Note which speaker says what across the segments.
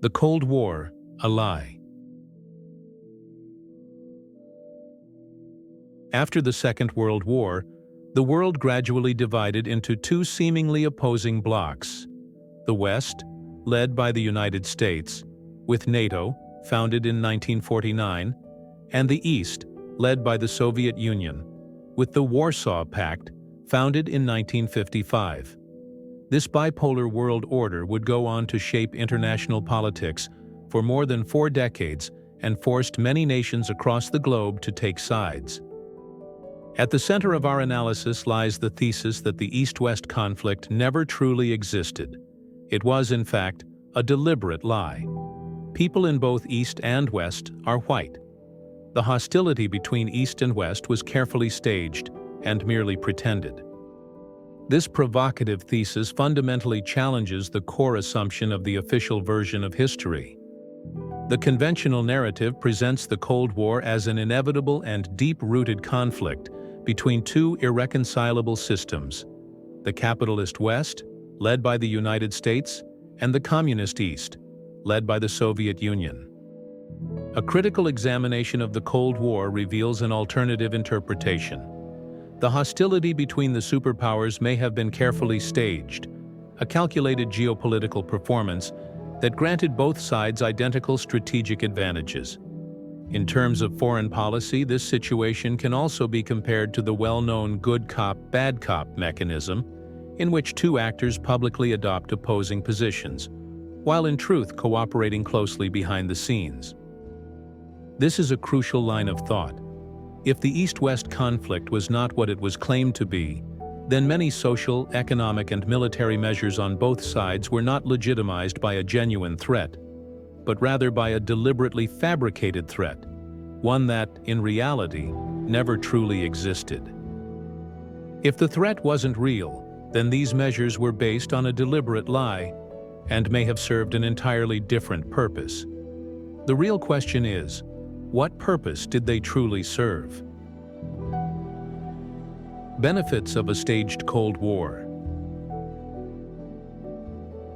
Speaker 1: The Cold War, a lie. After the Second World War, the world gradually divided into two seemingly opposing blocs. The West, led by the United States, with NATO, founded in 1949, and the East, led by the Soviet Union, with the Warsaw Pact, founded in 1955. This bipolar world order would go on to shape international politics for more than 4 decades and forced many nations across the globe to take sides. At the center of our analysis lies the thesis that the East-West conflict never truly existed. It was, in fact, a deliberate lie. People in both East and West are white. The hostility between East and West was carefully staged and merely pretended. This provocative thesis fundamentally challenges the core assumption of the official version of history. The conventional narrative presents the Cold War as an inevitable and deep-rooted conflict between two irreconcilable systems: the capitalist West, led by the United States, and the communist East, led by the Soviet Union. A critical examination of the Cold War reveals an alternative interpretation. The hostility between the superpowers may have been carefully staged, a calculated geopolitical performance that granted both sides identical strategic advantages. In terms of foreign policy, this situation can also be compared to the well-known good cop, bad cop mechanism, in which two actors publicly adopt opposing positions, while in truth cooperating closely behind the scenes. This is a crucial line of thought. If the East-West conflict was not what it was claimed to be, then many social, economic, and military measures on both sides were not legitimized by a genuine threat, but rather by a deliberately fabricated threat, one that, in reality, never truly existed. If the threat wasn't real, then these measures were based on a deliberate lie and may have served an entirely different purpose. The real question is, what purpose did they truly serve? Benefits of a staged Cold War.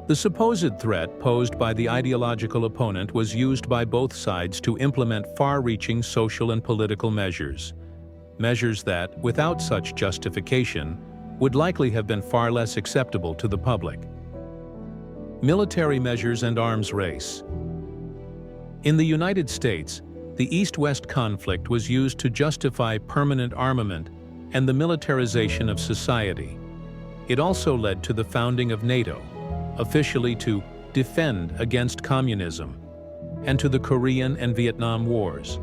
Speaker 1: The supposed threat posed by the ideological opponent was used by both sides to implement far-reaching social and political measures. Measures that, without such justification, would likely have been far less acceptable to the public. Military measures and arms race. In the United States, the East-West conflict was used to justify permanent armament and the militarization of society. It also led to the founding of NATO, officially to defend against communism, and to the Korean and Vietnam Wars.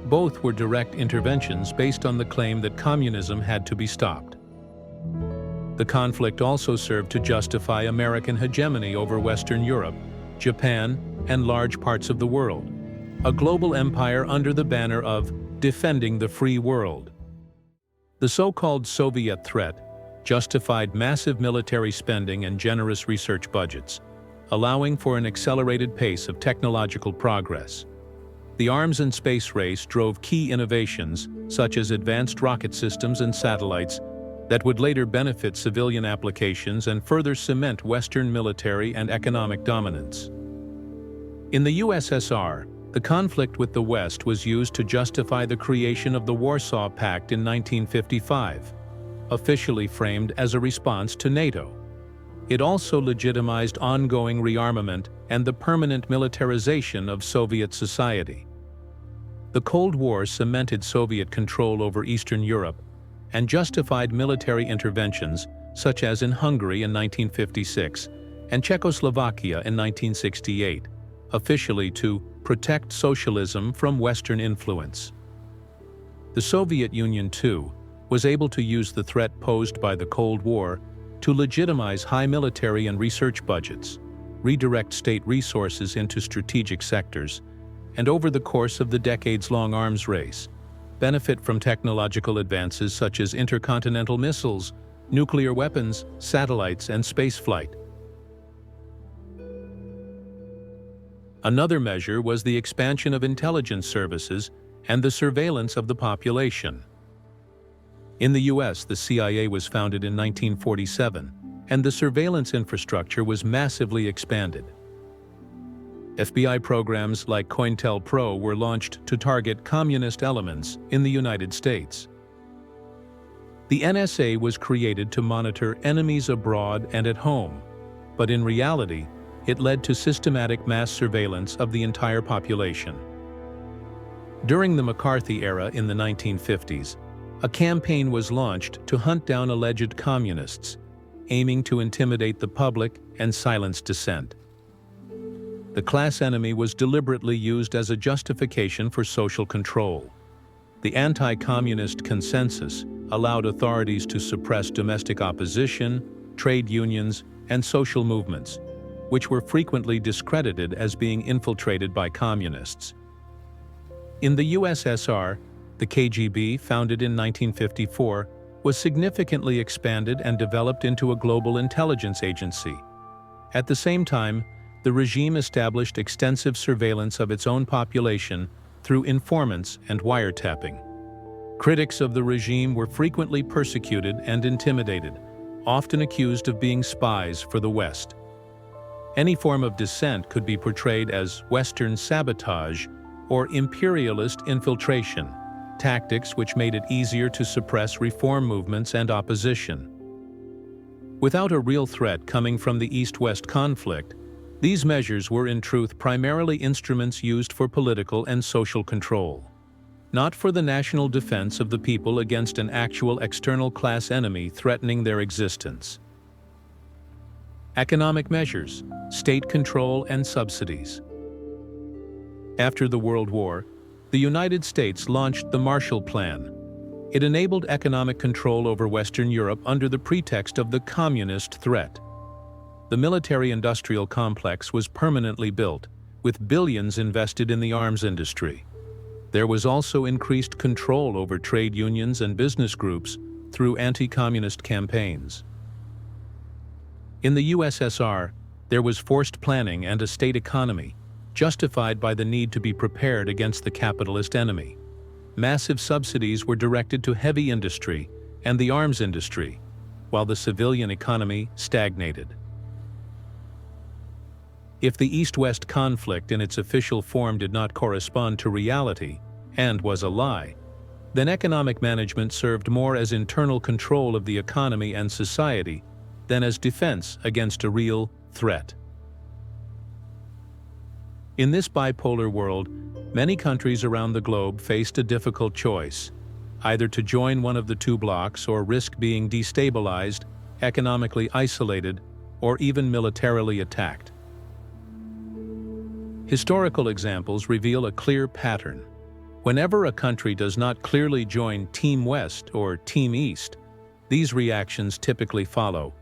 Speaker 1: Both were direct interventions based on the claim that communism had to be stopped. The conflict also served to justify American hegemony over Western Europe, Japan, and large parts of the world, a global empire under the banner of defending the free world. The so-called Soviet threat justified massive military spending and generous research budgets, allowing for an accelerated pace of technological progress. The arms and space race drove key innovations, such as advanced rocket systems and satellites, that would later benefit civilian applications and further cement Western military and economic dominance. In the USSR, the conflict with the West was used to justify the creation of the Warsaw Pact in 1955, officially framed as a response to NATO. It also legitimized ongoing rearmament and the permanent militarization of Soviet society. The Cold War cemented Soviet control over Eastern Europe and justified military interventions such as in Hungary in 1956 and Czechoslovakia in 1968, officially to protect socialism from Western influence. The Soviet Union, too, was able to use the threat posed by the Cold War to legitimize high military and research budgets, redirect state resources into strategic sectors, and over the course of the decades-long arms race, benefit from technological advances such as intercontinental missiles, nuclear weapons, satellites, and spaceflight. Another measure was the expansion of intelligence services and the surveillance of the population. In the US, the CIA was founded in 1947, and the surveillance infrastructure was massively expanded. FBI programs like COINTELPRO were launched to target communist elements in the United States. The NSA was created to monitor enemies abroad and at home, but in reality, it led to systematic mass surveillance of the entire population. During the McCarthy era in the 1950s, a campaign was launched to hunt down alleged communists, aiming to intimidate the public and silence dissent. The class enemy was deliberately used as a justification for social control. The anti-communist consensus allowed authorities to suppress domestic opposition, trade unions, and social movements, which were frequently discredited as being infiltrated by communists. In the USSR, the KGB, founded in 1954, was significantly expanded and developed into a global intelligence agency. At the same time, the regime established extensive surveillance of its own population through informants and wiretapping. Critics of the regime were frequently persecuted and intimidated, often accused of being spies for the West. Any form of dissent could be portrayed as Western sabotage or imperialist infiltration, tactics which made it easier to suppress reform movements and opposition. Without a real threat coming from the East-West conflict, these measures were in truth primarily instruments used for political and social control, not for the national defense of the people against an actual external class enemy threatening their existence. Economic measures, state control, and subsidies. After the World War, the United States launched the Marshall Plan. It enabled economic control over Western Europe under the pretext of the communist threat. The military-industrial complex was permanently built, with billions invested in the arms industry. There was also increased control over trade unions and business groups through anti-communist campaigns. In the USSR, there was forced planning and a state economy, justified by the need to be prepared against the capitalist enemy. Massive subsidies were directed to heavy industry and the arms industry, while the civilian economy stagnated. If the East-West conflict in its official form did not correspond to reality and was a lie, then economic management served more as internal control of the economy and society than as defense against a real threat. In this bipolar world, many countries around the globe faced a difficult choice, either to join one of the two blocs or risk being destabilized, economically isolated, or even militarily attacked. Historical examples reveal a clear pattern. Whenever a country does not clearly join Team West or Team East, these reactions typically follow.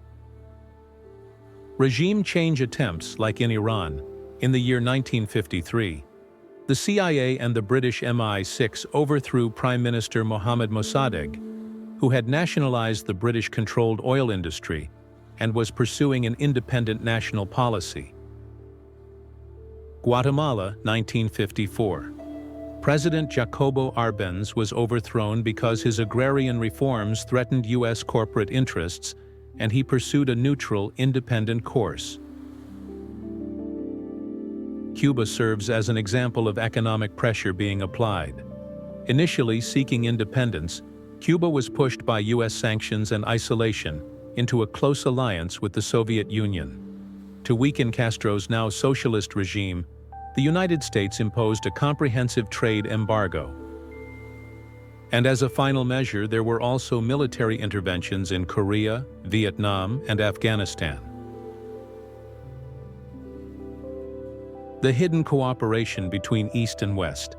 Speaker 1: Regime change attempts, like in Iran, in the year 1953, the CIA and the British MI6 overthrew Prime Minister Mohammad Mossadegh, who had nationalized the British-controlled oil industry and was pursuing an independent national policy. Guatemala, 1954. President Jacobo Arbenz was overthrown because his agrarian reforms threatened U.S. corporate interests, and he pursued a neutral, independent course. Cuba serves as an example of economic pressure being applied. Initially seeking independence, Cuba was pushed by U.S. sanctions and isolation into a close alliance with the Soviet Union. To weaken Castro's now socialist regime, the United States imposed a comprehensive trade embargo. And as a final measure, there were also military interventions in Korea, Vietnam, and Afghanistan. The hidden cooperation between East and West.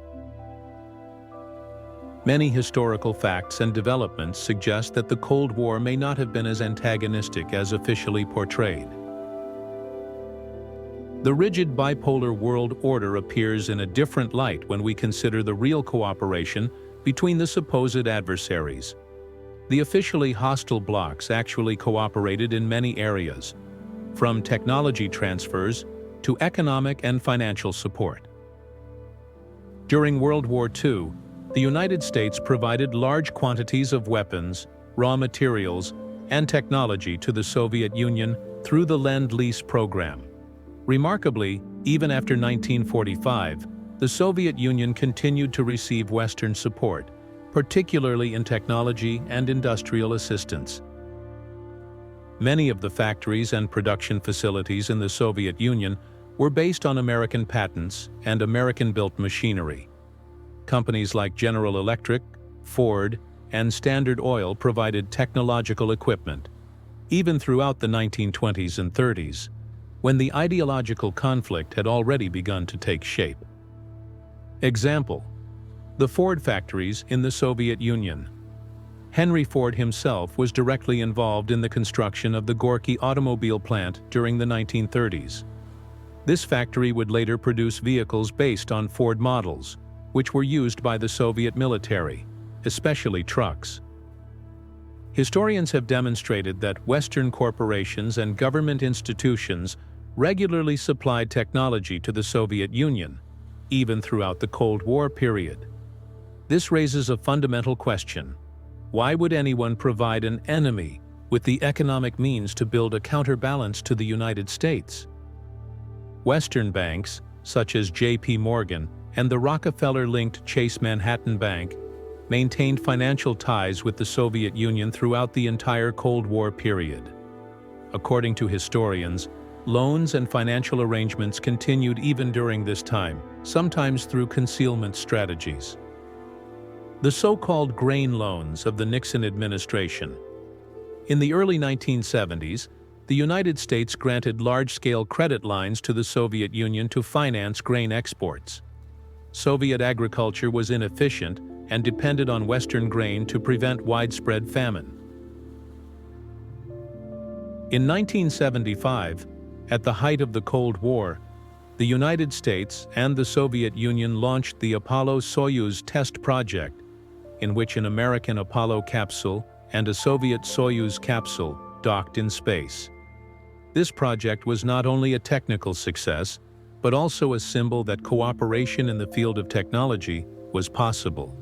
Speaker 1: Many historical facts and developments suggest that the Cold War may not have been as antagonistic as officially portrayed. The rigid bipolar world order appears in a different light when we consider the real cooperation between the supposed adversaries. The officially hostile blocs actually cooperated in many areas, from technology transfers to economic and financial support. During World War II, the United States provided large quantities of weapons, raw materials, and technology to the Soviet Union through the Lend-Lease program. Remarkably, Even after 1945, the Soviet Union continued to receive Western support, particularly in technology and industrial assistance. Many of the factories and production facilities in the Soviet Union were based on American patents and American-built machinery. Companies like General Electric, Ford, and Standard Oil provided technological equipment, even throughout the 1920s and 30s, when the ideological conflict had already begun to take shape. Example: the Ford factories in the Soviet Union. Henry Ford himself was directly involved in the construction of the Gorky automobile plant during the 1930s. This factory would later produce vehicles based on Ford models, which were used by the Soviet military, especially trucks. Historians have demonstrated that Western corporations and government institutions regularly supplied technology to the Soviet Union, even throughout the Cold War period. This raises a fundamental question: why would anyone provide an enemy with the economic means to build a counterbalance to the United States? Western banks, such as J.P. Morgan and the Rockefeller-linked Chase Manhattan Bank, maintained financial ties with the Soviet Union throughout the entire Cold War period. According to historians, loans and financial arrangements continued even during this time, sometimes through concealment strategies. The so-called grain loans of the Nixon administration. In the early 1970s, the United States granted large-scale credit lines to the Soviet Union to finance grain exports. Soviet agriculture was inefficient and depended on Western grain to prevent widespread famine. In 1975, at the height of the Cold War, the United States and the Soviet Union launched the Apollo-Soyuz test project, in which an American Apollo capsule and a Soviet Soyuz capsule docked in space. This project was not only a technical success, but also a symbol that cooperation in the field of technology was possible.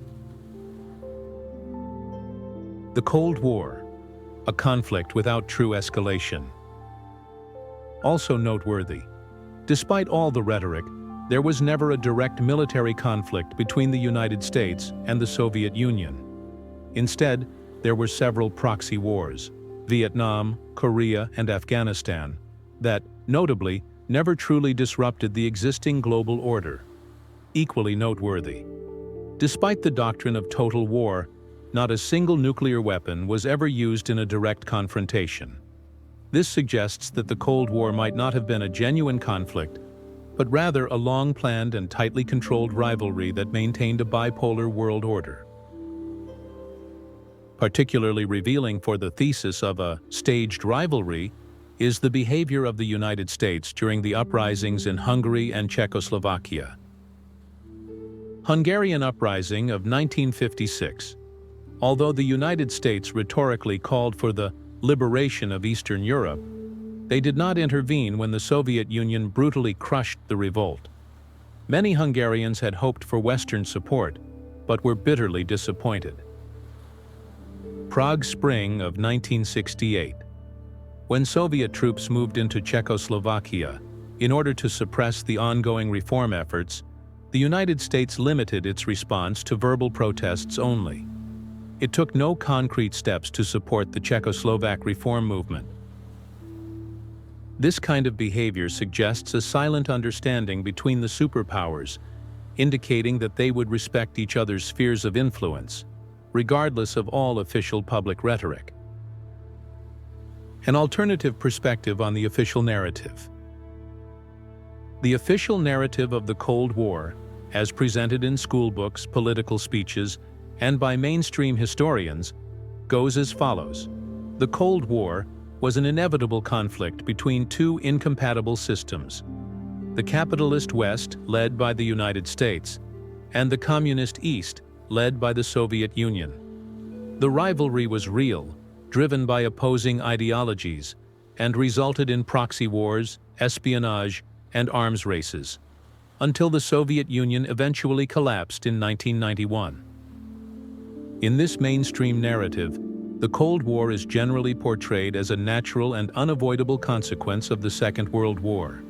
Speaker 1: The Cold War, a conflict without true escalation. Also noteworthy, despite all the rhetoric, there was never a direct military conflict between the United States and the Soviet Union. Instead, there were several proxy wars, Vietnam, Korea, and Afghanistan, that, notably, never truly disrupted the existing global order. Equally noteworthy, despite the doctrine of total war, not a single nuclear weapon was ever used in a direct confrontation. This suggests that the Cold War might not have been a genuine conflict, but rather a long-planned and tightly controlled rivalry that maintained a bipolar world order. Particularly revealing for the thesis of a staged rivalry is the behavior of the United States during the uprisings in Hungary and Czechoslovakia. Hungarian Uprising of 1956. Although the United States rhetorically called for the liberation of Eastern Europe, they did not intervene when the Soviet Union brutally crushed the revolt. Many Hungarians had hoped for Western support, but were bitterly disappointed. Prague Spring of 1968. When Soviet troops moved into Czechoslovakia, in order to suppress the ongoing reform efforts, the United States limited its response to verbal protests only. It took no concrete steps to support the Czechoslovak reform movement. This kind of behavior suggests a silent understanding between the superpowers, indicating that they would respect each other's spheres of influence, regardless of all official public rhetoric. An alternative perspective on the official narrative. The official narrative of the Cold War, as presented in schoolbooks, political speeches, and by mainstream historians, goes as follows. The Cold War was an inevitable conflict between two incompatible systems: the capitalist West, led by the United States, and the communist East, led by the Soviet Union. The rivalry was real, driven by opposing ideologies, and resulted in proxy wars, espionage, and arms races, until the Soviet Union eventually collapsed in 1991. In this mainstream narrative, the Cold War is generally portrayed as a natural and unavoidable consequence of the Second World War.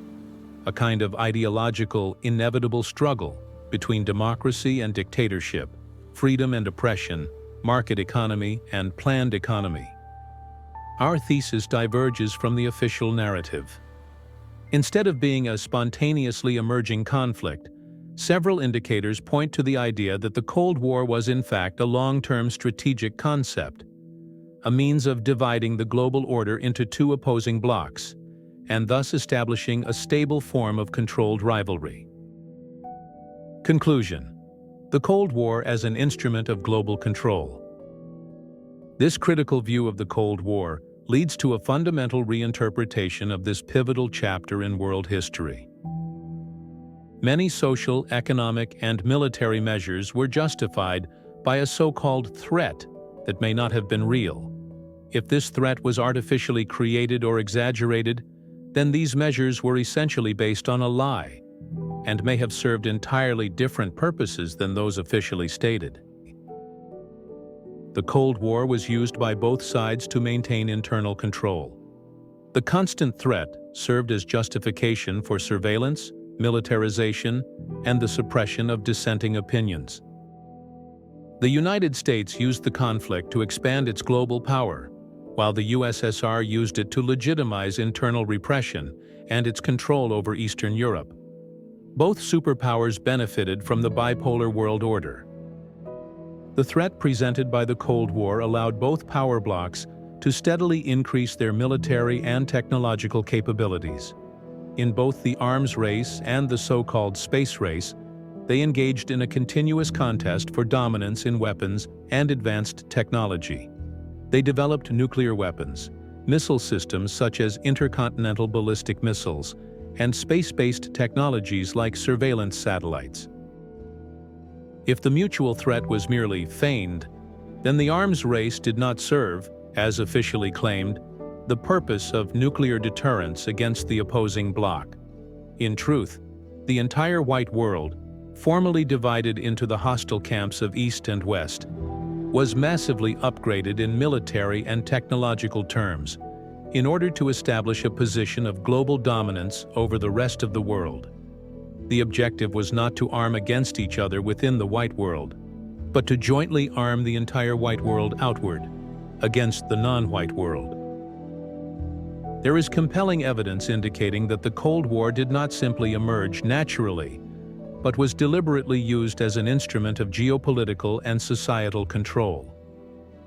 Speaker 1: a kind of ideological, inevitable struggle between democracy and dictatorship, freedom and oppression, market economy and planned economy. Our thesis diverges from the official narrative. Instead of being a spontaneously emerging conflict, several indicators point to the idea that the Cold War was in fact a long-term strategic concept, a means of dividing the global order into two opposing blocs, and thus establishing a stable form of controlled rivalry. Conclusion: the Cold War as an instrument of global control. This critical view of the Cold War leads to a fundamental reinterpretation of this pivotal chapter in world history. Many social, economic, and military measures were justified by a so-called threat that may not have been real. If this threat was artificially created or exaggerated, then these measures were essentially based on a lie and may have served entirely different purposes than those officially stated. The Cold War was used by both sides to maintain internal control. The constant threat served as justification for surveillance, militarization, and the suppression of dissenting opinions. The United States used the conflict to expand its global power, while the USSR used it to legitimize internal repression and its control over Eastern Europe. Both superpowers benefited from the bipolar world order. The threat presented by the Cold War allowed both power blocs to steadily increase their military and technological capabilities. In both the arms race and the so-called space race, they engaged in a continuous contest for dominance in weapons and advanced technology. They developed nuclear weapons, missile systems such as intercontinental ballistic missiles, and space-based technologies like surveillance satellites. If the mutual threat was merely feigned, then the arms race did not serve, as officially claimed, the purpose of nuclear deterrence against the opposing bloc. In truth, the entire white world, formally divided into the hostile camps of East and West, was massively upgraded in military and technological terms in order to establish a position of global dominance over the rest of the world. The objective was not to arm against each other within the white world, but to jointly arm the entire white world outward, against the non-white world. There is compelling evidence indicating that the Cold War did not simply emerge naturally, but was deliberately used as an instrument of geopolitical and societal control.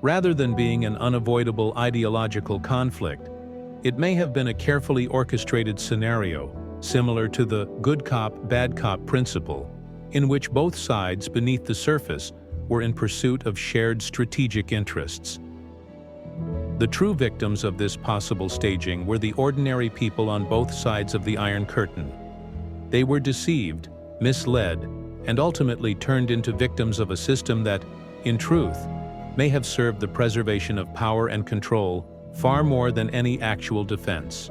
Speaker 1: Rather than being an unavoidable ideological conflict, it may have been a carefully orchestrated scenario, similar to the good cop, bad cop principle, in which both sides beneath the surface were in pursuit of shared strategic interests. The true victims of this possible staging were the ordinary people on both sides of the Iron Curtain. They were deceived, misled, and ultimately turned into victims of a system that, in truth, may have served the preservation of power and control far more than any actual defense.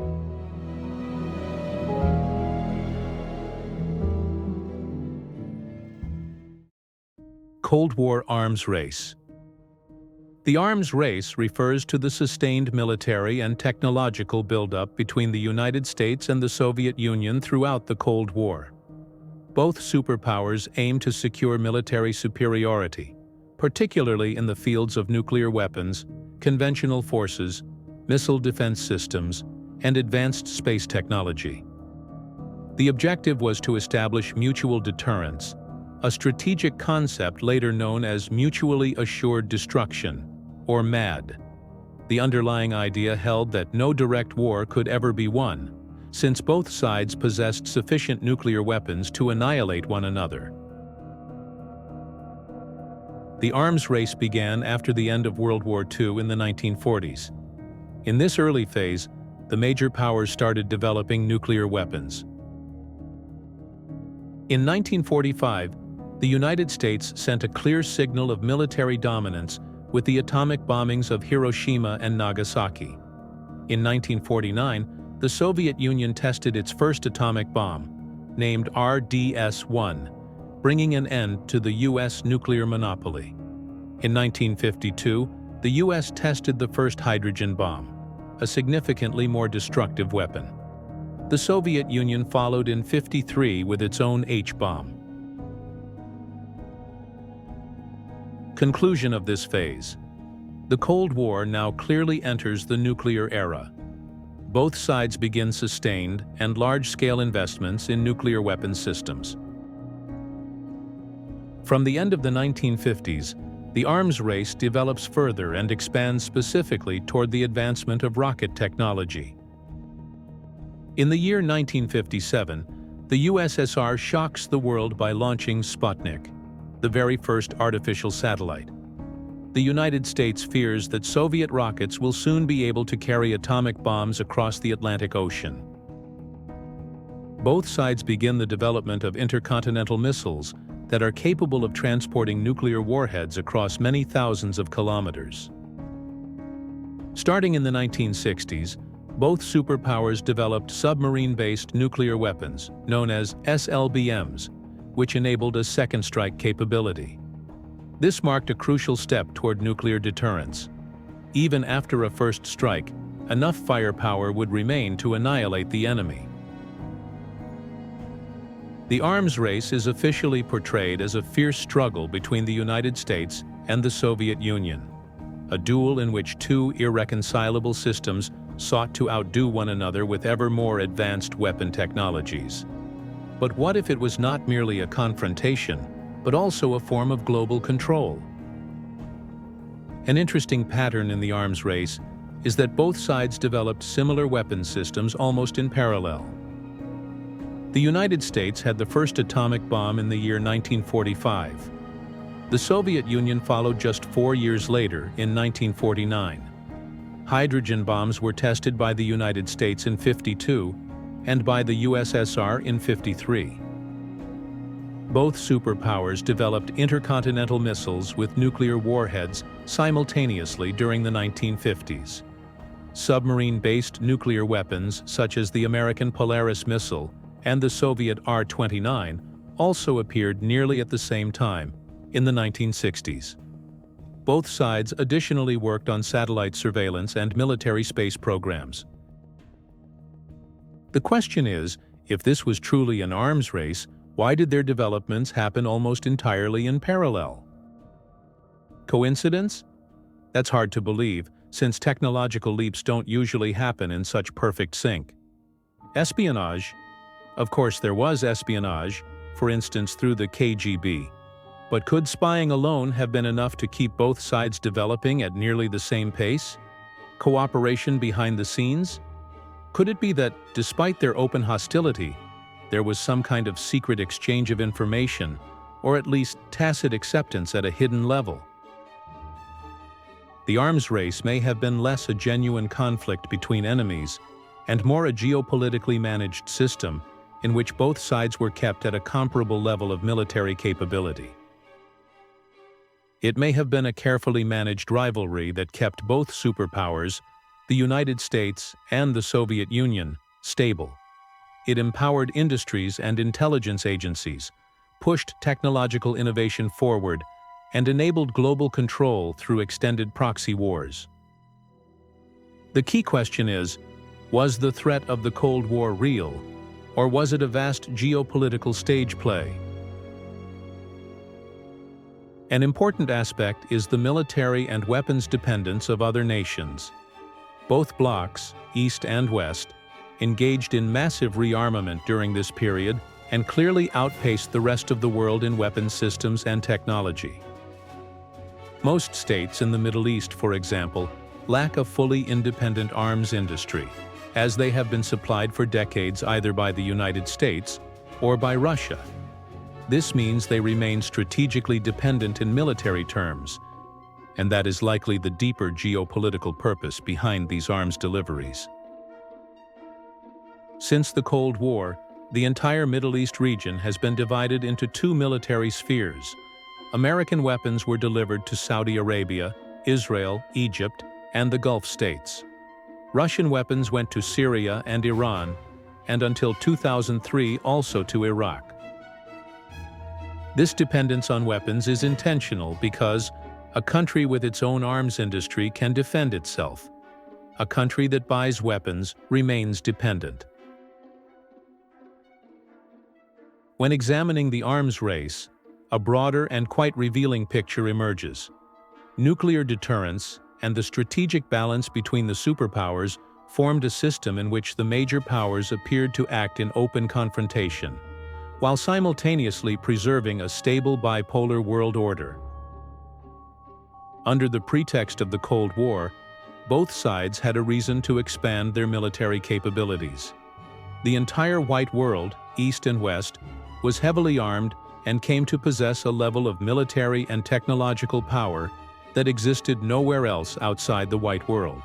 Speaker 1: Cold War arms race. The arms race refers to the sustained military and technological buildup between the United States and the Soviet Union throughout the Cold War. Both superpowers aim to secure military superiority, particularly in the fields of nuclear weapons, conventional forces, missile defense systems, and advanced space technology. The objective was to establish mutual deterrence, a strategic concept later known as mutually assured destruction, or MAD. The underlying idea held that no direct war could ever be won, since both sides possessed sufficient nuclear weapons to annihilate one another. The arms race began after the end of World War II in the 1940s. In this early phase, the major powers started developing nuclear weapons. In 1945, the United States sent a clear signal of military dominance with the atomic bombings of Hiroshima and Nagasaki. In 1949, the Soviet Union tested its first atomic bomb, named RDS-1, bringing an end to the U.S. nuclear monopoly. In 1952, the U.S. tested the first hydrogen bomb, a significantly more destructive weapon. The Soviet Union followed in '53 with its own H-bomb. Conclusion of this phase. The Cold War now clearly enters the nuclear era. Both sides begin sustained and large-scale investments in nuclear weapons systems. From the end of the 1950s, the arms race develops further and expands specifically toward the advancement of rocket technology. In the year 1957, the USSR shocks the world by launching Sputnik, the very first artificial satellite. The United States fears that Soviet rockets will soon be able to carry atomic bombs across the Atlantic Ocean. Both sides begin the development of intercontinental missiles that are capable of transporting nuclear warheads across many thousands of kilometers. Starting in the 1960s, both superpowers developed submarine-based nuclear weapons, known as SLBMs, which enabled a second strike capability. This marked a crucial step toward nuclear deterrence. Even after a first strike, enough firepower would remain to annihilate the enemy. The arms race is officially portrayed as a fierce struggle between the United States and the Soviet Union, a duel in which two irreconcilable systems sought to outdo one another with ever more advanced weapon technologies. But what if it was not merely a confrontation, but also a form of global control? An interesting pattern in the arms race is that both sides developed similar weapons systems almost in parallel. The United States had the first atomic bomb in the year 1945. The Soviet Union followed just 4 years later, in 1949. Hydrogen bombs were tested by the United States in '52 and by the USSR in '53. Both superpowers developed intercontinental missiles with nuclear warheads simultaneously during the 1950s. Submarine-based nuclear weapons, such as the American Polaris missile and the Soviet R-29, also appeared nearly at the same time, in the 1960s. Both sides additionally worked on satellite surveillance and military space programs. The question is, if this was truly an arms race, why did their developments happen almost entirely in parallel? Coincidence? That's hard to believe, since technological leaps don't usually happen in such perfect sync. Espionage? Of course there was espionage, for instance through the KGB. But could spying alone have been enough to keep both sides developing at nearly the same pace? Cooperation behind the scenes? Could it be that, despite their open hostility, there was some kind of secret exchange of information, or at least tacit acceptance at a hidden level? The arms race may have been less a genuine conflict between enemies, and more a geopolitically managed system in which both sides were kept at a comparable level of military capability. It may have been a carefully managed rivalry that kept both superpowers, the United States and the Soviet Union, stable. It empowered industries and intelligence agencies, pushed technological innovation forward, and enabled global control through extended proxy wars. The key question is, was the threat of the Cold War real, or was it a vast geopolitical stage play? An important aspect is the military and weapons dependence of other nations. Both blocs, East and West, engaged in massive rearmament during this period and clearly outpaced the rest of the world in weapons systems and technology. Most states in the Middle East, for example, lack a fully independent arms industry, as they have been supplied for decades either by the United States or by Russia. This means they remain strategically dependent in military terms, and that is likely the deeper geopolitical purpose behind these arms deliveries. Since the Cold War, the entire Middle East region has been divided into two military spheres. American weapons were delivered to Saudi Arabia, Israel, Egypt, and the Gulf states. Russian weapons went to Syria and Iran, and until 2003 also to Iraq. This dependence on weapons is intentional because a country with its own arms industry can defend itself. A country that buys weapons remains dependent. When examining the arms race, a broader and quite revealing picture emerges. Nuclear deterrence and the strategic balance between the superpowers formed a system in which the major powers appeared to act in open confrontation, while simultaneously preserving a stable bipolar world order. Under the pretext of the Cold War, both sides had a reason to expand their military capabilities. The entire white world, East and West, was heavily armed and came to possess a level of military and technological power that existed nowhere else outside the white world.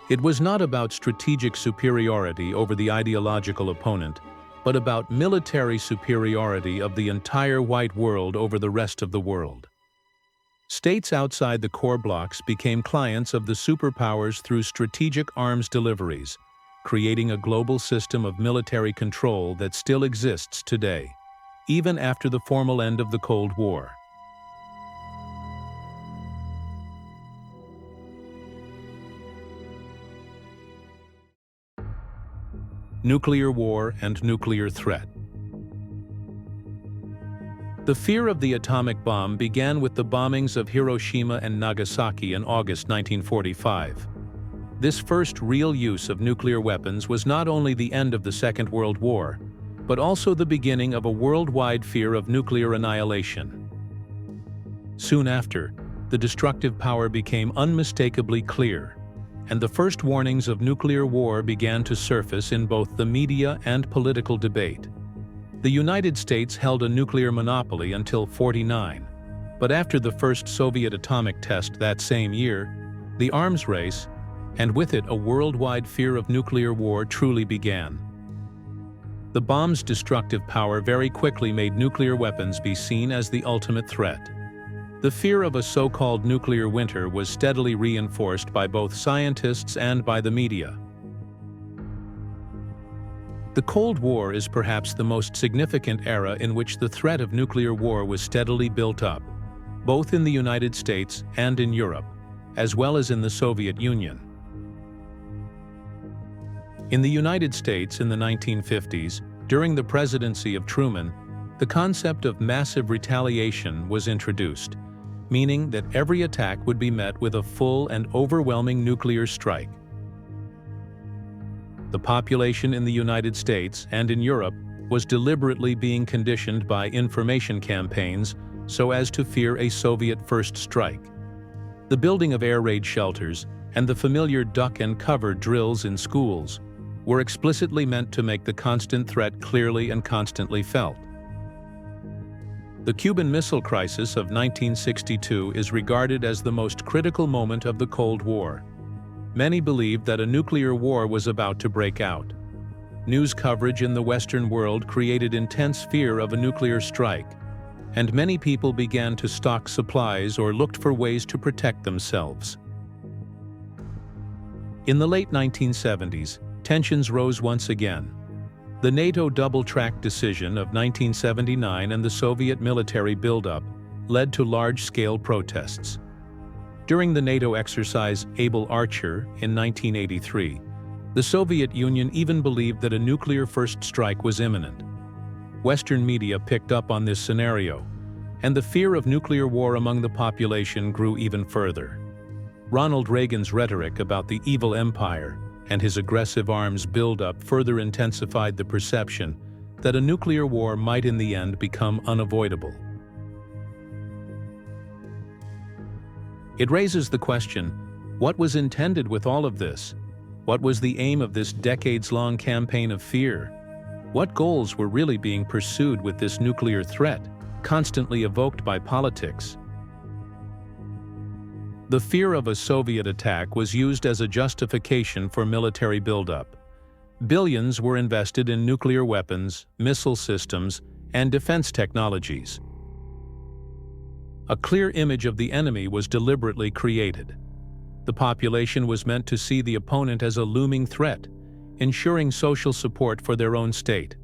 Speaker 1: It was not about strategic superiority over the ideological opponent, but about military superiority of the entire white world over the rest of the world. States outside the core blocs became clients of the superpowers through strategic arms deliveries, creating a global system of military control that still exists today, even after the formal end of the Cold War. Nuclear war and nuclear threat. The fear of the atomic bomb began with the bombings of Hiroshima and Nagasaki in August 1945. This first real use of nuclear weapons was not only the end of the Second World War, but also the beginning of a worldwide fear of nuclear annihilation. Soon after, the destructive power became unmistakably clear, and the first warnings of nuclear war began to surface in both the media and political debate. The United States held a nuclear monopoly until '49, but after the first Soviet atomic test that same year, the arms race, and with it a worldwide fear of nuclear war, truly began. The bomb's destructive power very quickly made nuclear weapons be seen as the ultimate threat. The fear of a so-called nuclear winter was steadily reinforced by both scientists and by the media. The Cold War is perhaps the most significant era in which the threat of nuclear war was steadily built up, both in the United States and in Europe, as well as in the Soviet Union. In the United States in the 1950s, during the presidency of Truman, the concept of massive retaliation was introduced, meaning that every attack would be met with a full and overwhelming nuclear strike. The population in the United States and in Europe was deliberately being conditioned by information campaigns so as to fear a Soviet first strike. The building of air raid shelters and the familiar duck and cover drills in schools were explicitly meant to make the constant threat clearly and constantly felt. The Cuban Missile Crisis of 1962 is regarded as the most critical moment of the Cold War. Many believed that a nuclear war was about to break out. News coverage in the Western world created intense fear of a nuclear strike, and many people began to stock supplies or looked for ways to protect themselves. In the late 1970s, tensions rose once again. The NATO double-track decision of 1979 and the Soviet military buildup led to large-scale protests. During the NATO exercise Able Archer in 1983, the Soviet Union even believed that a nuclear first strike was imminent. Western media picked up on this scenario, and the fear of nuclear war among the population grew even further. Ronald Reagan's rhetoric about the evil empire and his aggressive arms buildup further intensified the perception that a nuclear war might in the end become unavoidable. It raises the question, what was intended with all of this? What was the aim of this decades-long campaign of fear? What goals were really being pursued with this nuclear threat, constantly evoked by politics? The fear of a Soviet attack was used as a justification for military buildup. Billions were invested in nuclear weapons, missile systems, and defense technologies. A clear image of the enemy was deliberately created. The population was meant to see the opponent as a looming threat, ensuring social support for their own state.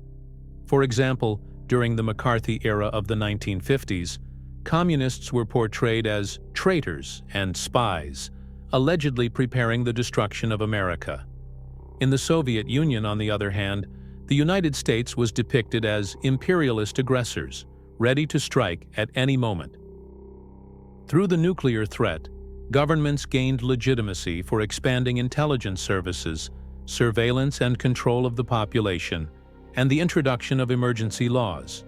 Speaker 1: For example, during the McCarthy era of the 1950s, communists were portrayed as traitors and spies, allegedly preparing the destruction of America. In the Soviet Union, on the other hand, the United States was depicted as imperialist aggressors, ready to strike at any moment. Through the nuclear threat, governments gained legitimacy for expanding intelligence services, surveillance and control of the population, and the introduction of emergency laws.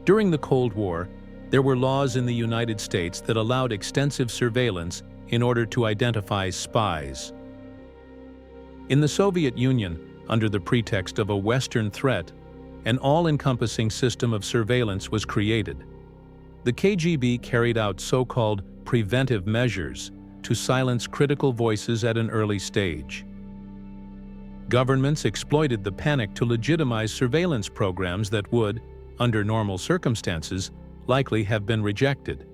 Speaker 1: During the Cold War, there were laws in the United States that allowed extensive surveillance in order to identify spies. In the Soviet Union, under the pretext of a Western threat, an all-encompassing system of surveillance was created. The KGB carried out so-called preventive measures to silence critical voices at an early stage. Governments exploited the panic to legitimize surveillance programs that would, under normal circumstances, likely have been rejected.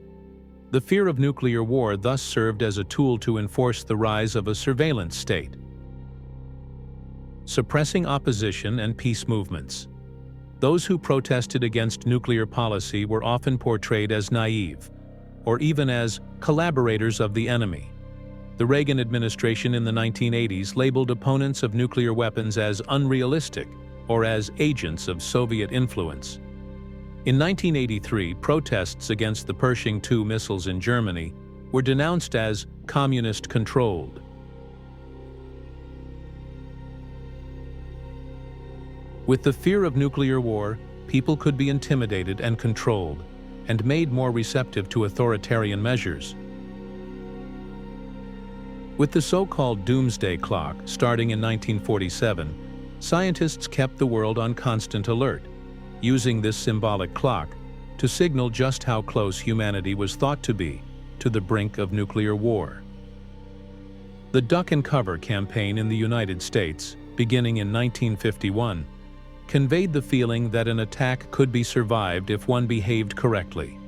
Speaker 1: The fear of nuclear war thus served as a tool to enforce the rise of a surveillance state. Suppressing opposition and peace movements. Those who protested against nuclear policy were often portrayed as naive, or even as collaborators of the enemy. The Reagan administration in the 1980s labeled opponents of nuclear weapons as unrealistic or as agents of Soviet influence. In 1983, protests against the Pershing II missiles in Germany were denounced as communist-controlled. With the fear of nuclear war, people could be intimidated and controlled, and made more receptive to authoritarian measures. With the so-called doomsday clock starting in 1947, scientists kept the world on constant alert, using this symbolic clock to signal just how close humanity was thought to be to the brink of nuclear war. The Duck and Cover campaign in the United States, beginning in 1951, conveyed the feeling that an attack could be survived if one behaved correctly.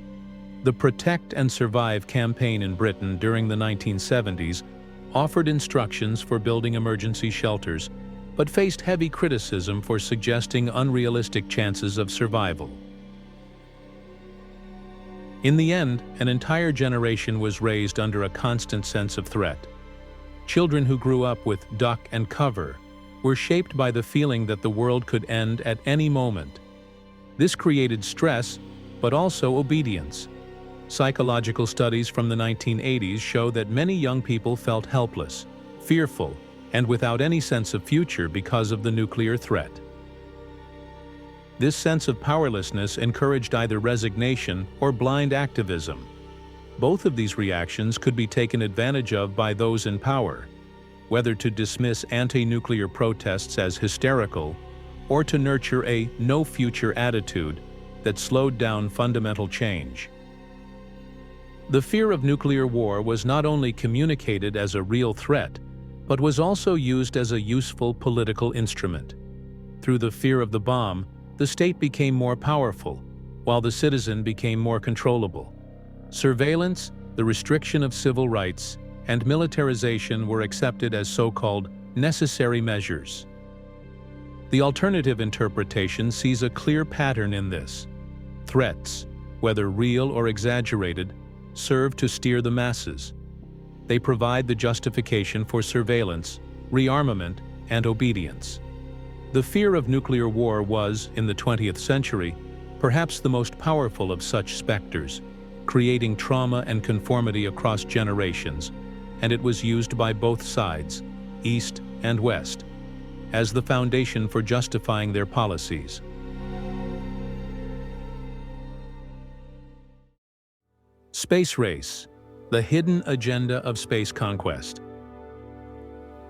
Speaker 1: The Protect and Survive campaign in Britain during the 1970s offered instructions for building emergency shelters, but faced heavy criticism for suggesting unrealistic chances of survival. In the end, an entire generation was raised under a constant sense of threat. Children who grew up with Duck and Cover were shaped by the feeling that the world could end at any moment. This created stress, but also obedience. Psychological studies from the 1980s show that many young people felt helpless, fearful, and without any sense of future because of the nuclear threat. This sense of powerlessness encouraged either resignation or blind activism. Both of these reactions could be taken advantage of by those in power, whether to dismiss anti-nuclear protests as hysterical or to nurture a no-future attitude that slowed down fundamental change. The fear of nuclear war was not only communicated as a real threat, but was also used as a useful political instrument. Through the fear of the bomb, the state became more powerful, while the citizen became more controllable. Surveillance, the restriction of civil rights, and militarization were accepted as so-called necessary measures. The alternative interpretation sees a clear pattern in this. Threats, whether real or exaggerated, serve to steer the masses. They provide the justification for surveillance, rearmament, and obedience. The fear of nuclear war was, in the 20th century, perhaps the most powerful of such specters, creating trauma and conformity across generations, and it was used by both sides, East and West, as the foundation for justifying their policies. Space race, the hidden agenda of space conquest.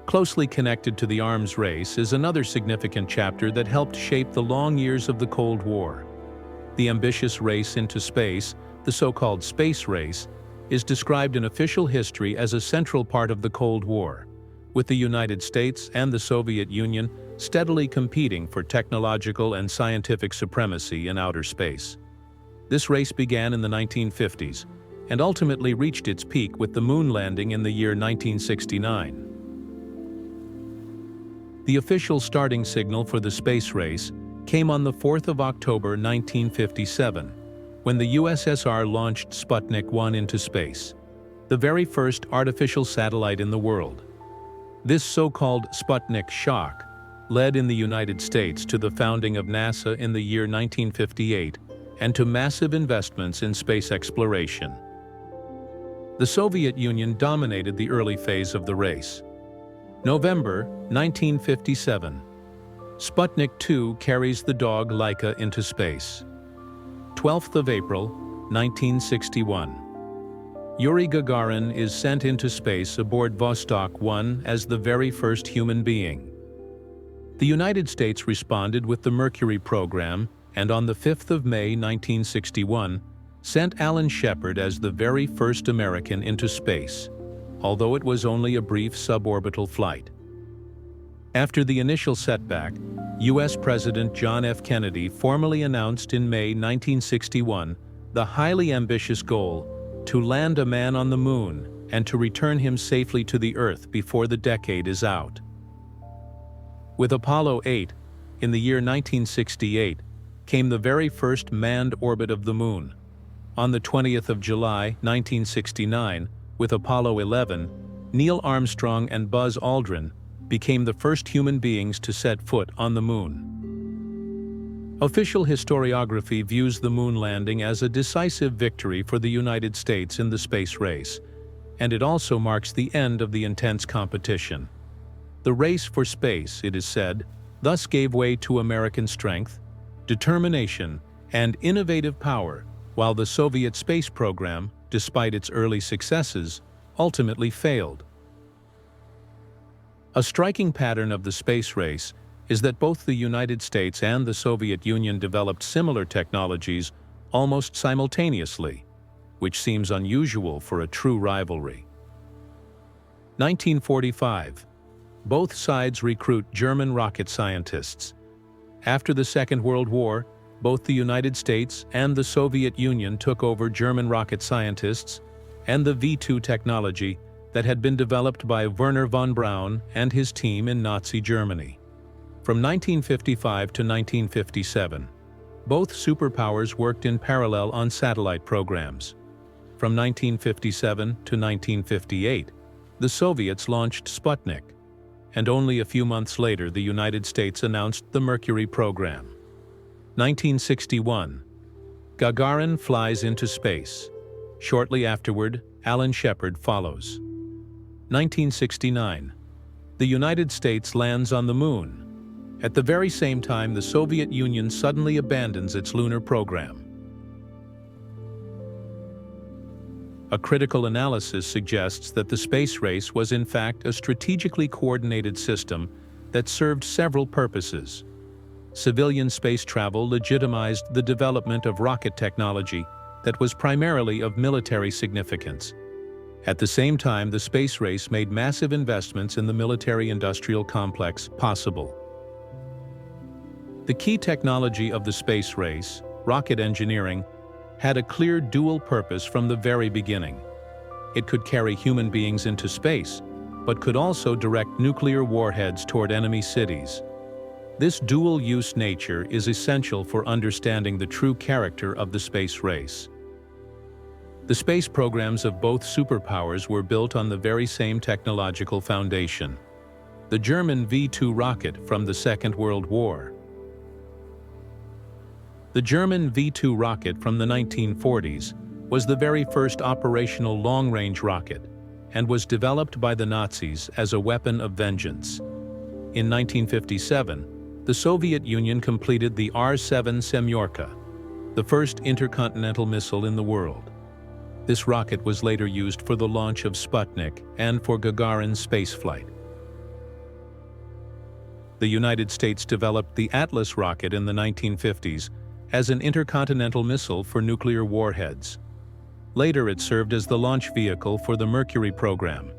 Speaker 1: Closely connected to the arms race is another significant chapter that helped shape the long years of the Cold War. The ambitious race into space, the so-called space race, is described in official history as a central part of the Cold War, with the United States and the Soviet Union steadily competing for technological and scientific supremacy in outer space. This race began in the 1950s and ultimately reached its peak with the moon landing in the year 1969. The official starting signal for the space race came on the 4th of October 1957, when the USSR launched Sputnik 1 into space, the very first artificial satellite in the world. This so-called Sputnik shock led in the United States to the founding of NASA in the year 1958 and to massive investments in space exploration. The Soviet Union dominated the early phase of the race. November 1957. Sputnik 2 carries the dog Laika into space. 12th of April, 1961. Yuri Gagarin is sent into space aboard Vostok 1 as the very first human being. The United States responded with the Mercury program and on the 5th of May 1961 sent Alan Shepard as the very first American into space, although it was only a brief suborbital flight. After the initial setback, U.S. President John F. Kennedy formally announced in May 1961 the highly ambitious goal to land a man on the moon and to return him safely to the Earth before the decade is out. With Apollo 8, in the year 1968, came the very first manned orbit of the moon. On the 20th of July, 1969, with Apollo 11, Neil Armstrong and Buzz Aldrin became the first human beings to set foot on the moon. Official historiography views the moon landing as a decisive victory for the United States in the space race, and it also marks the end of the intense competition. The race for space, it is said, thus gave way to American strength, determination, and innovative power, while the Soviet space program, despite its early successes, ultimately failed. A striking pattern of the space race is that both the United States and the Soviet Union developed similar technologies almost simultaneously, which seems unusual for a true rivalry. 1945. Both sides recruit German rocket scientists. After the Second World War, both the United States and the Soviet Union took over German rocket scientists and the V-2 technology that had been developed by Wernher von Braun and his team in Nazi Germany. From 1955 to 1957, both superpowers worked in parallel on satellite programs. From 1957 to 1958, the Soviets launched Sputnik, and only a few months later the United States announced the Mercury program. 1961. Gagarin flies into space. Shortly afterward, Alan Shepard follows. 1969. The United States lands on the moon. At the very same time, the Soviet Union suddenly abandons its lunar program. A critical analysis suggests that the space race was in fact a strategically coordinated system that served several purposes. Civilian space travel legitimized the development of rocket technology that was primarily of military significance. At the same time, the space race made massive investments in the military-industrial complex possible. The key technology of the space race, rocket engineering, had a clear dual purpose from the very beginning. It could carry human beings into space, but could also direct nuclear warheads toward enemy cities. This dual-use nature is essential for understanding the true character of the space race. The space programs of both superpowers were built on the very same technological foundation: the German V-2 rocket from the Second World War. The German V-2 rocket from the 1940s was the very first operational long-range rocket and was developed by the Nazis as a weapon of vengeance. In 1957, the Soviet Union completed the R-7 Semyorka, the first intercontinental missile in the world. This rocket was later used for the launch of Sputnik and for Gagarin's spaceflight. The United States developed the Atlas rocket in the 1950s as an intercontinental missile for nuclear warheads. Later it served as the launch vehicle for the Mercury program.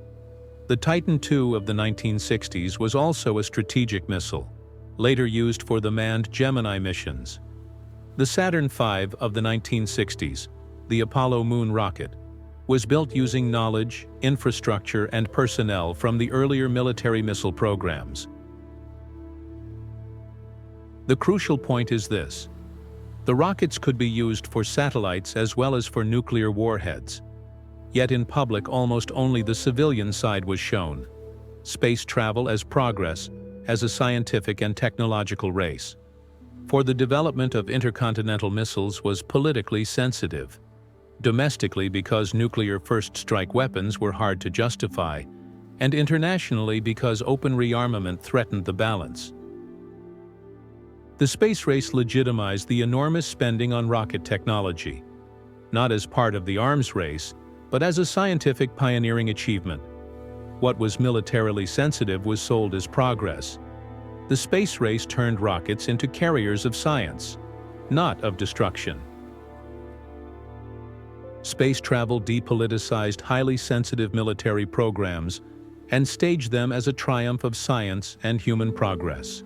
Speaker 1: The Titan II of the 1960s was also a strategic missile, later used for the manned Gemini missions. The Saturn V of the 1960s, the Apollo moon rocket, was built using knowledge, infrastructure, and personnel from the earlier military missile programs. The crucial point is this: the rockets could be used for satellites as well as for nuclear warheads. Yet in public almost only the civilian side was shown. Space travel as progress as a scientific and technological race. For the development of intercontinental missiles was politically sensitive. Domestically because nuclear first-strike weapons were hard to justify, and internationally because open rearmament threatened the balance. The space race legitimized the enormous spending on rocket technology, not as part of the arms race, but as a scientific pioneering achievement. What was militarily sensitive was sold as progress. The space race turned rockets into carriers of science, not of destruction. Space travel depoliticized highly sensitive military programs and staged them as a triumph of science and human progress.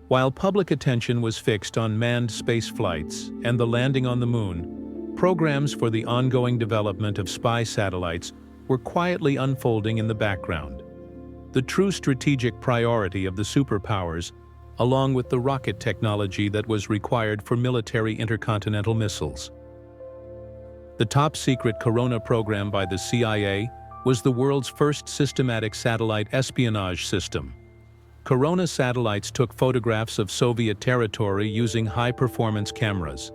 Speaker 1: While public attention was fixed on manned space flights and the landing on the moon, programs for the ongoing development of spy satellites were quietly unfolding in the background. The true strategic priority of the superpowers, along with the rocket technology that was required for military intercontinental missiles. The top-secret Corona program by the CIA was the world's first systematic satellite espionage system. Corona satellites took photographs of Soviet territory using high-performance cameras.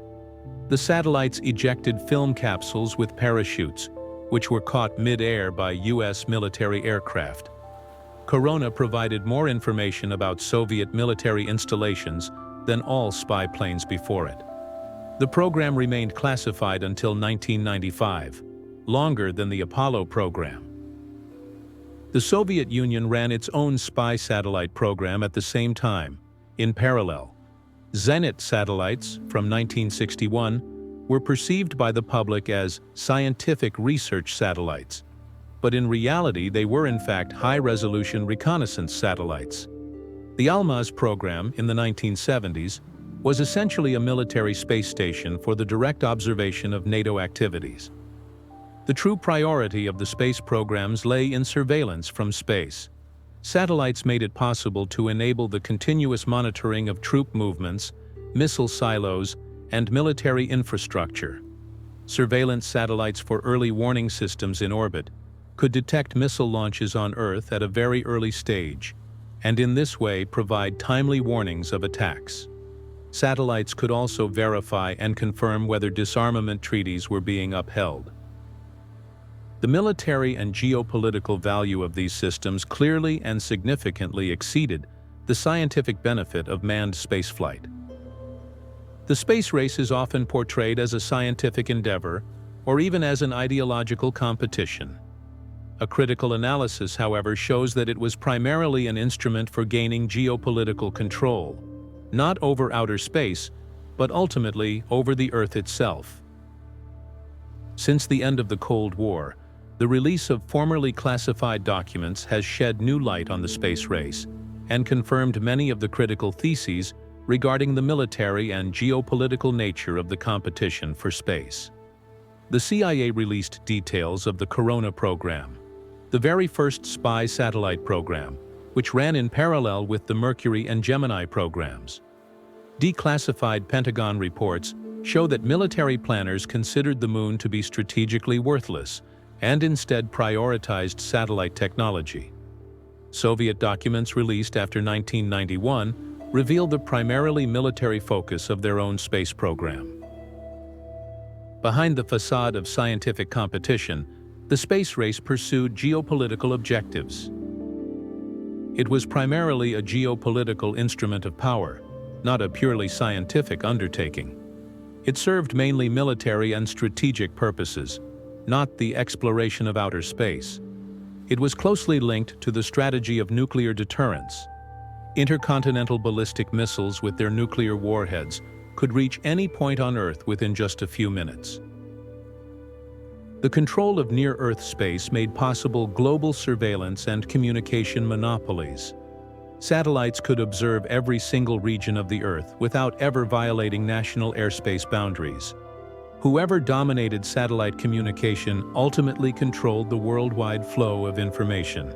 Speaker 1: The satellites ejected film capsules with parachutes, which were caught mid-air by U.S. military aircraft. Corona provided more information about Soviet military installations than all spy planes before it. The program remained classified until 1995, longer than the Apollo program. The Soviet Union ran its own spy satellite program at the same time, in parallel. Zenit satellites, from 1961, were perceived by the public as scientific research satellites, but in reality they were in fact high-resolution reconnaissance satellites. The Almaz program in the 1970s was essentially a military space station for the direct observation of NATO activities. The true priority of the space programs lay in surveillance from space. Satellites made it possible to enable the continuous monitoring of troop movements, missile silos, and military infrastructure. Surveillance satellites for early warning systems in orbit could detect missile launches on Earth at a very early stage, and in this way provide timely warnings of attacks. Satellites could also verify and confirm whether disarmament treaties were being upheld. The military and geopolitical value of these systems clearly and significantly exceeded the scientific benefit of manned spaceflight. The space race is often portrayed as a scientific endeavor or even as an ideological competition. A critical analysis, however, shows that it was primarily an instrument for gaining geopolitical control, not over outer space, but ultimately over the Earth itself. Since the end of the Cold War, the release of formerly classified documents has shed new light on the space race and confirmed many of the critical theses regarding the military and geopolitical nature of the competition for space. The CIA released details of the Corona program, the very first spy satellite program, which ran in parallel with the Mercury and Gemini programs. Declassified Pentagon reports show that military planners considered the moon to be strategically worthless and instead prioritized satellite technology. Soviet documents released after 1991 revealed the primarily military focus of their own space program. Behind the facade of scientific competition, the space race pursued geopolitical objectives. It was primarily a geopolitical instrument of power, not a purely scientific undertaking. It served mainly military and strategic purposes, not the exploration of outer space. It was closely linked to the strategy of nuclear deterrence. Intercontinental ballistic missiles with their nuclear warheads could reach any point on Earth within just a few minutes. The control of near-Earth space made possible global surveillance and communication monopolies. Satellites could observe every single region of the Earth without ever violating national airspace boundaries. Whoever dominated satellite communication ultimately controlled the worldwide flow of information.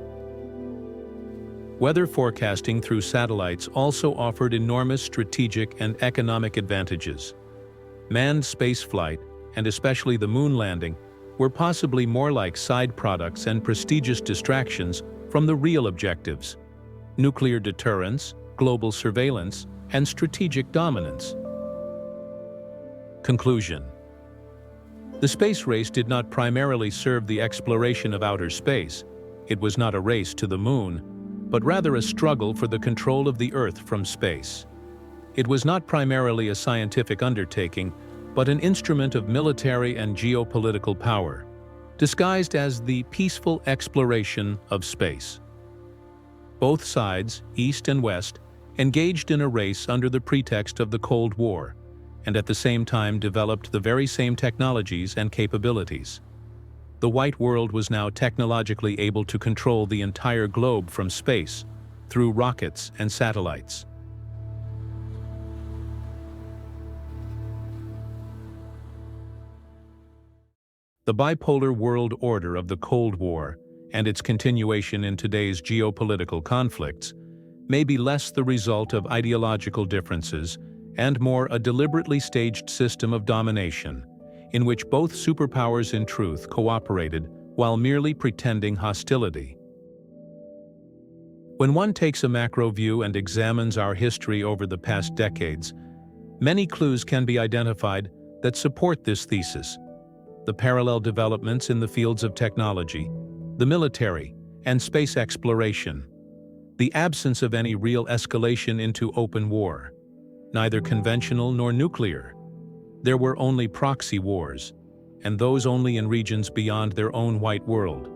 Speaker 1: Weather forecasting through satellites also offered enormous strategic and economic advantages. Manned spaceflight, and especially the moon landing, were possibly more like side products and prestigious distractions from the real objectives: nuclear deterrence, global surveillance, and strategic dominance. Conclusion. The space race did not primarily serve the exploration of outer space. It was not a race to the moon, but rather a struggle for the control of the Earth from space. It was not primarily a scientific undertaking, but an instrument of military and geopolitical power, disguised as the peaceful exploration of space. Both sides, East and West, engaged in a race under the pretext of the Cold War, and at the same time developed the very same technologies and capabilities. The White World was now technologically able to control the entire globe from space, through rockets and satellites. The bipolar world order of the Cold War, and its continuation in today's geopolitical conflicts, may be less the result of ideological differences and more a deliberately staged system of domination, in which both superpowers in truth cooperated while merely pretending hostility. When one takes a macro view and examines our history over the past decades, many clues can be identified that support this thesis. The parallel developments in the fields of technology, the military, and space exploration. The absence of any real escalation into open war, neither conventional nor nuclear. There were only proxy wars, and those only in regions beyond their own white world.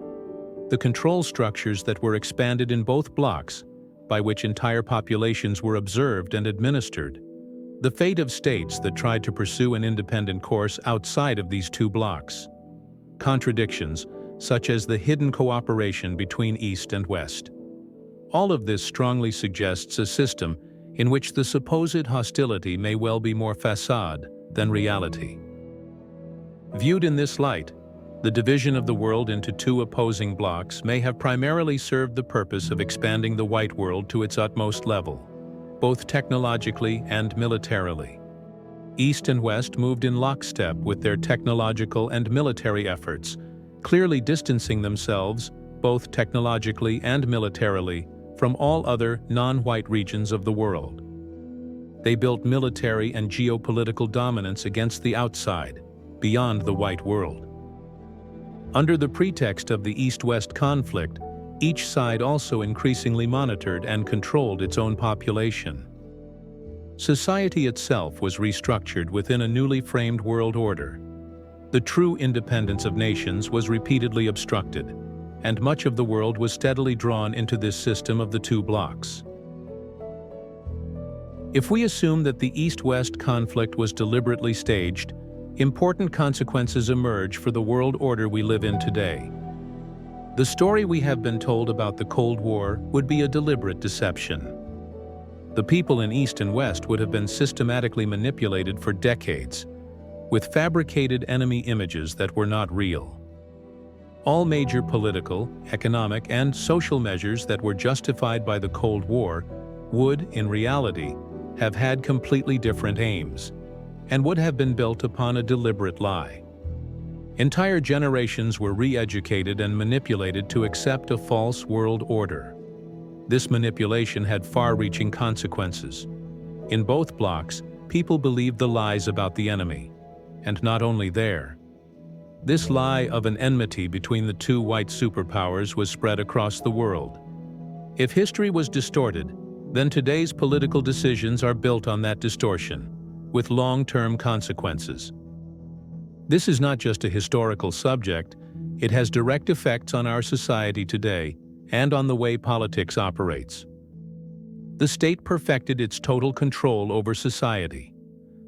Speaker 1: The control structures that were expanded in both blocks, by which entire populations were observed and administered. The fate of states that tried to pursue an independent course outside of these two blocks. Contradictions, such as the hidden cooperation between East and West. All of this strongly suggests a system in which the supposed hostility may well be more facade than reality. Viewed in this light, the division of the world into two opposing blocks may have primarily served the purpose of expanding the white world to its utmost level, both technologically and militarily. East and West moved in lockstep with their technological and military efforts, clearly distancing themselves, both technologically and militarily, from all other non-white regions of the world. They built military and geopolitical dominance against the outside, beyond the white world. Under the pretext of the East-West conflict, each side also increasingly monitored and controlled its own population. Society itself was restructured within a newly framed world order. The true independence of nations was repeatedly obstructed, and much of the world was steadily drawn into this system of the two blocks. If we assume that the East-West conflict was deliberately staged, important consequences emerge for the world order we live in today. The story we have been told about the Cold War would be a deliberate deception. The people in East and West would have been systematically manipulated for decades, with fabricated enemy images that were not real. All major political, economic, and social measures that were justified by the Cold War would, in reality, have had completely different aims, and would have been built upon a deliberate lie. Entire generations were re-educated and manipulated to accept a false world order. This manipulation had far-reaching consequences. In both blocks, people believed the lies about the enemy, and not only there. This lie of an enmity between the two white superpowers was spread across the world. If history was distorted, then today's political decisions are built on that distortion, with long-term consequences. This is not just a historical subject, it has direct effects on our society today and on the way politics operates. The state perfected its total control over society.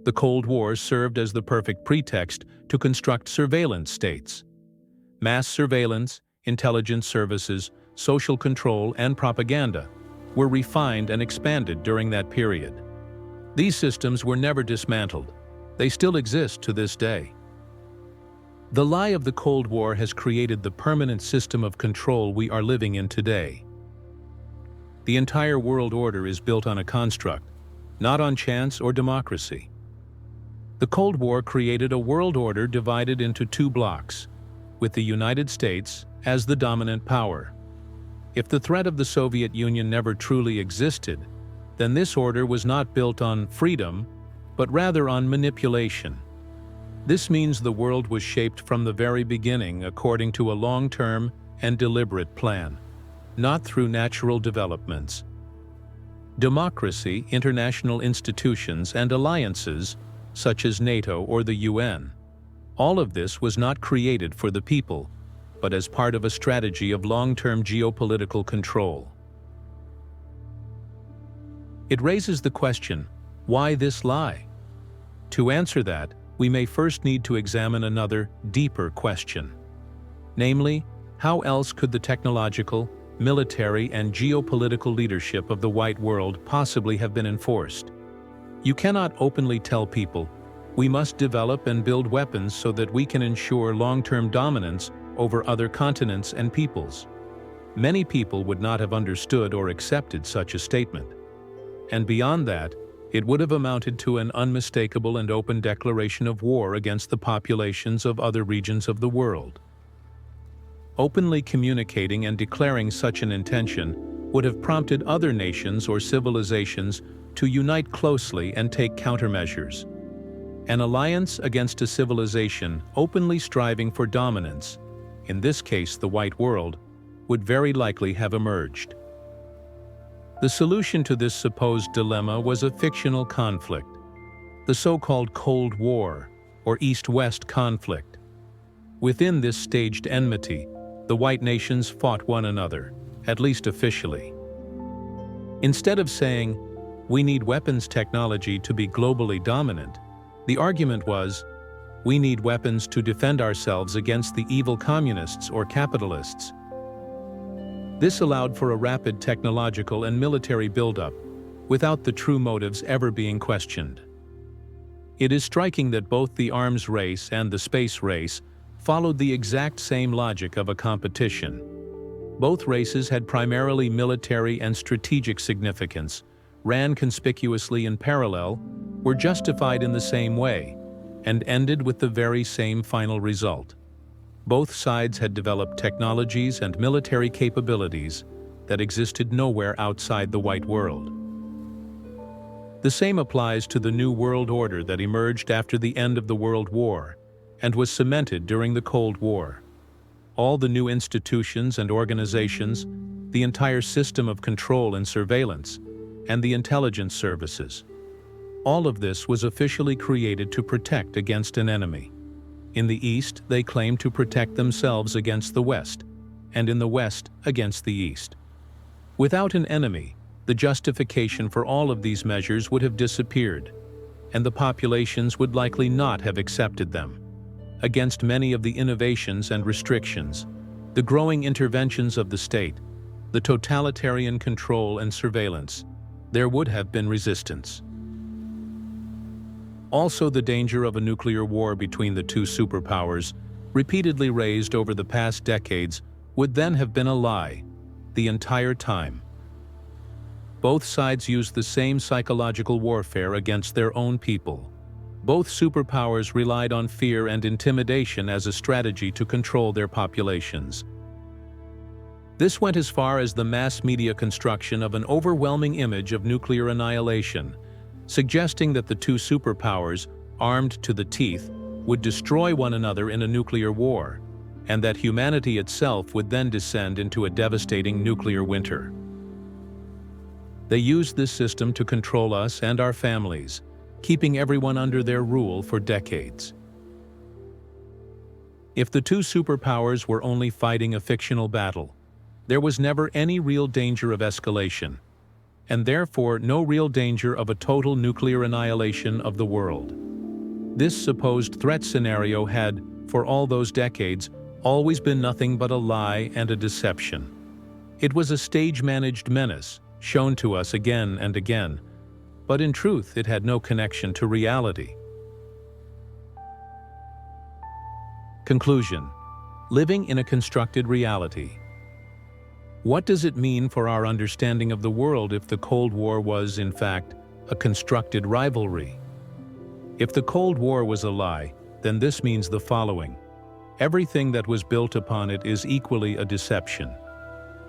Speaker 1: The Cold War served as the perfect pretext to construct surveillance states. Mass surveillance, intelligence services, social control, and propaganda were refined and expanded during that period. These systems were never dismantled. They still exist to this day. The lie of the Cold War has created the permanent system of control we are living in today. The entire world order is built on a construct, not on chance or democracy. The Cold War created a world order divided into two blocks, with the United States as the dominant power. If the threat of the Soviet Union never truly existed, then this order was not built on freedom, but rather on manipulation. This means the world was shaped from the very beginning according to a long-term and deliberate plan, not through natural developments. Democracy, international institutions, and alliances, such as NATO or the UN, all of this was not created for the people, but as part of a strategy of long-term geopolitical control. It raises the question, why this lie? To answer that, we may first need to examine another, deeper question. Namely, how else could the technological, military, and geopolitical leadership of the white world possibly have been enforced? You cannot openly tell people, we must develop and build weapons so that we can ensure long-term dominance over other continents and peoples. Many people would not have understood or accepted such a statement. And beyond that, it would have amounted to an unmistakable and open declaration of war against the populations of other regions of the world. Openly communicating and declaring such an intention would have prompted other nations or civilizations to unite closely and take countermeasures. An alliance against a civilization openly striving for dominance, in this case the white world, would very likely have emerged. The solution to this supposed dilemma was a fictional conflict, the so-called Cold War, or East-West conflict. Within this staged enmity, the white nations fought one another, at least officially. Instead of saying, we need weapons technology to be globally dominant, the argument was, we need weapons to defend ourselves against the evil communists or capitalists. This allowed for a rapid technological and military buildup, without the true motives ever being questioned. It is striking that both the arms race and the space race followed the exact same logic of a competition. Both races had primarily military and strategic significance, ran conspicuously in parallel, were justified in the same way, and ended with the very same final result. Both sides had developed technologies and military capabilities that existed nowhere outside the white world. The same applies to the New World Order that emerged after the end of the World War and was cemented during the Cold War. All the new institutions and organizations, the entire system of control and surveillance, and the intelligence services. All of this was officially created to protect against an enemy. In the East, they claimed to protect themselves against the West, and in the West, against the East. Without an enemy, the justification for all of these measures would have disappeared, and the populations would likely not have accepted them. Against many of the innovations and restrictions, the growing interventions of the state, the totalitarian control and surveillance, there would have been resistance. Also, the danger of a nuclear war between the two superpowers, repeatedly raised over the past decades, would then have been a lie, the entire time. Both sides used the same psychological warfare against their own people. Both superpowers relied on fear and intimidation as a strategy to control their populations. This went as far as the mass media construction of an overwhelming image of nuclear annihilation, suggesting that the two superpowers, armed to the teeth, would destroy one another in a nuclear war, and that humanity itself would then descend into a devastating nuclear winter. They used this system to control us and our families, keeping everyone under their rule for decades. If the two superpowers were only fighting a fictional battle, there was never any real danger of escalation, and therefore no real danger of a total nuclear annihilation of the world. This supposed threat scenario had, for all those decades, always been nothing but a lie and a deception. It was a stage-managed menace, shown to us again and again, but in truth it had no connection to reality. Conclusion: living in a constructed reality. What does it mean for our understanding of the world if the Cold War was, in fact, a constructed rivalry? If the Cold War was a lie, then this means the following: everything that was built upon it is equally a deception.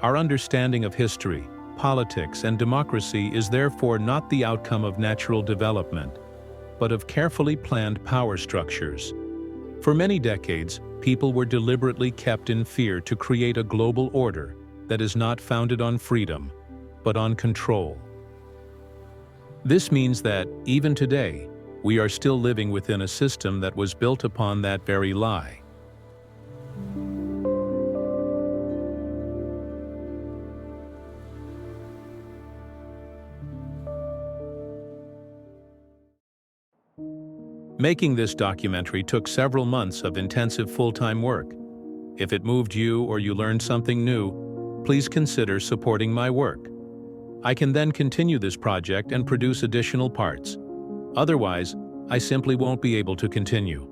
Speaker 1: Our understanding of history, politics, and democracy is therefore not the outcome of natural development, but of carefully planned power structures. For many decades, people were deliberately kept in fear to create a global order that is not founded on freedom, but on control. This means that, even today, we are still living within a system that was built upon that very lie. Making this documentary took several months of intensive full-time work. If it moved you or you learned something new, please consider supporting my work. I can then continue this project and produce additional parts. Otherwise, I simply won't be able to continue.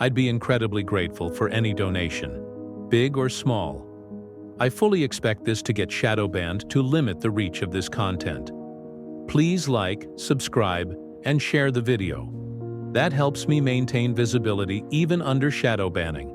Speaker 1: I'd be incredibly grateful for any donation, big or small. I fully expect this to get shadow banned to limit the reach of this content. Please like, subscribe, and share the video. That helps me maintain visibility even under shadow banning.